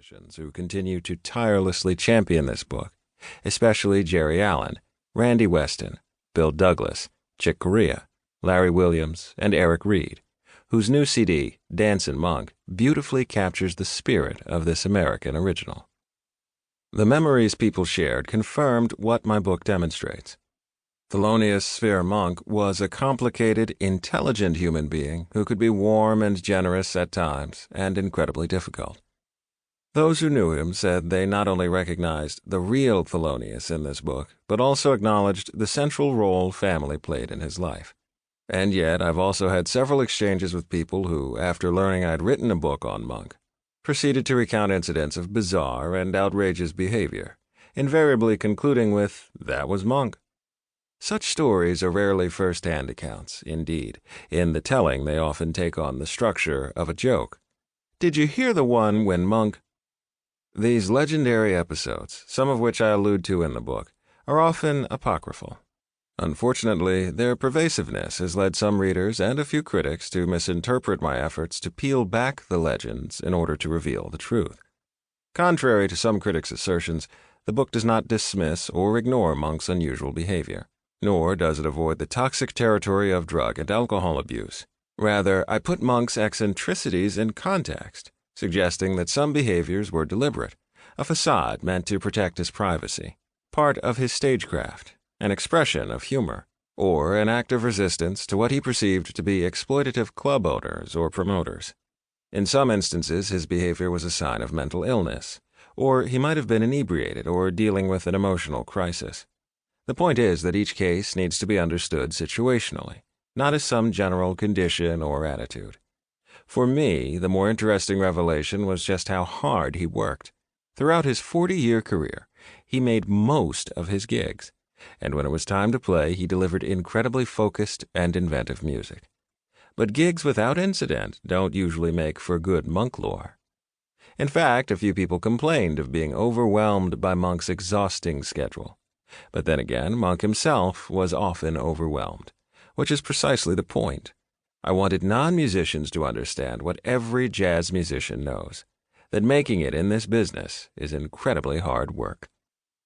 musicians who continue to tirelessly champion this book, especially Jerry Allen, Randy Weston, Bill Douglas, Chick Corea, Larry Williams, and Eric Reed, whose new CD, Dancin' Monk, beautifully captures the spirit of this American original. The memories people shared confirmed what my book demonstrates. Thelonious Monk was a complicated, intelligent human being who could be warm and generous at times and incredibly difficult. Those who knew him said they not only recognized the real Thelonious in this book, but also acknowledged the central role family played in his life. And yet I've also had several exchanges with people who, after learning I'd written a book on Monk, proceeded to recount incidents of bizarre and outrageous behavior, invariably concluding with, "That was Monk." Such stories are rarely first-hand accounts. Indeed, in the telling they often take on the structure of a joke. "Did you hear the one when Monk—" These legendary episodes, some of which I allude to in the book, are often apocryphal. Unfortunately, their pervasiveness has led some readers and a few critics to misinterpret my efforts to peel back the legends in order to reveal the truth. Contrary to some critics' assertions, the book does not dismiss or ignore Monk's unusual behavior, nor does it avoid the toxic territory of drug and alcohol abuse. Rather, I put Monk's eccentricities in context, suggesting that some behaviors were deliberate, a facade meant to protect his privacy, part of his stagecraft, an expression of humor, or an act of resistance to what he perceived to be exploitative club owners or promoters. In some instances, his behavior was a sign of mental illness, or he might have been inebriated or dealing with an emotional crisis. The point is that each case needs to be understood situationally, not as some general condition or attitude. For me, the more interesting revelation was just how hard he worked. Throughout his 40-year career, he made most of his gigs, and when it was time to play, he delivered incredibly focused and inventive music. But gigs without incident don't usually make for good Monk lore. In fact, a few people complained of being overwhelmed by Monk's exhausting schedule. But then again, Monk himself was often overwhelmed, which is precisely the point. I wanted non-musicians to understand what every jazz musician knows, that making it in this business is incredibly hard work.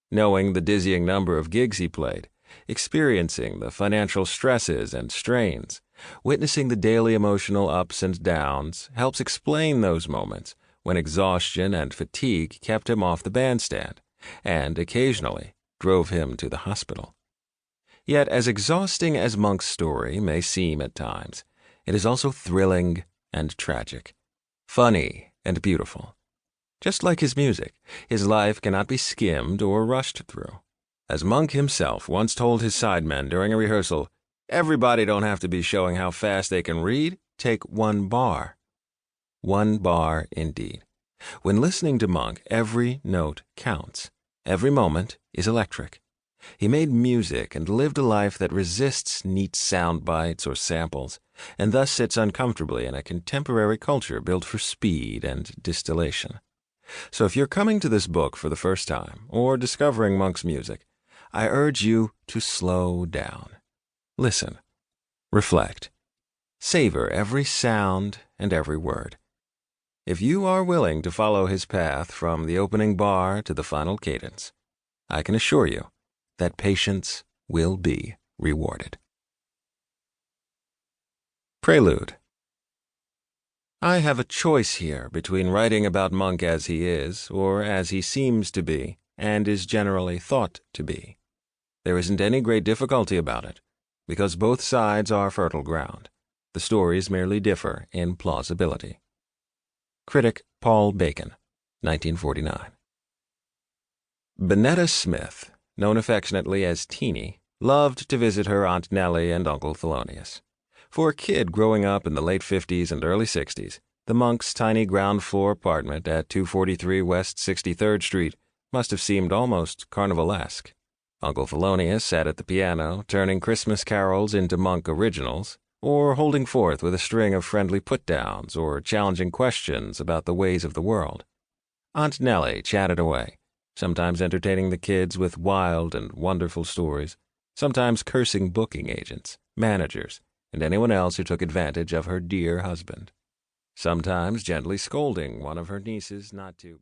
Knowing the dizzying number of gigs he played, experiencing the financial stresses and strains, witnessing the daily emotional ups and downs helps explain those moments when exhaustion and fatigue kept him off the bandstand, and occasionally drove him to the hospital. Yet, as exhausting as Monk's story may seem at times, it is also thrilling and tragic, funny and beautiful. Just like his music, his life cannot be skimmed or rushed through. As Monk himself once told his sidemen during a rehearsal, "Everybody don't have to be showing how fast they can read. Take one bar." One bar indeed. When listening to Monk, every note counts. Every moment is electric. He made music and lived a life that resists neat sound bites or samples, and thus sits uncomfortably in a contemporary culture built for speed and distillation. So if you're coming to this book for the first time, or discovering Monk's music, I urge you to slow down. Listen. Reflect. Savor every sound and every word. If you are willing to follow his path from the opening bar to the final cadence, I can assure you that patience will be rewarded. Prelude. I have a choice here between writing about Monk as he is, or as he seems to be, and is generally thought to be. There isn't any great difficulty about it, because both sides are fertile ground. The stories merely differ in plausibility. Critic Paul Bacon, 1949. Bonetta Smith, known affectionately as Teeny, loved to visit her Aunt Nellie and Uncle Thelonious. For a kid growing up in the late 50s and early 60s, the Monks' tiny ground-floor apartment at 243 West 63rd Street must have seemed almost carnivalesque. Uncle Thelonious sat at the piano, turning Christmas carols into Monk originals, or holding forth with a string of friendly put-downs or challenging questions about the ways of the world. Aunt Nellie chatted away, sometimes entertaining the kids with wild and wonderful stories, sometimes cursing booking agents, managers, and anyone else who took advantage of her dear husband, sometimes gently scolding one of her nieces not to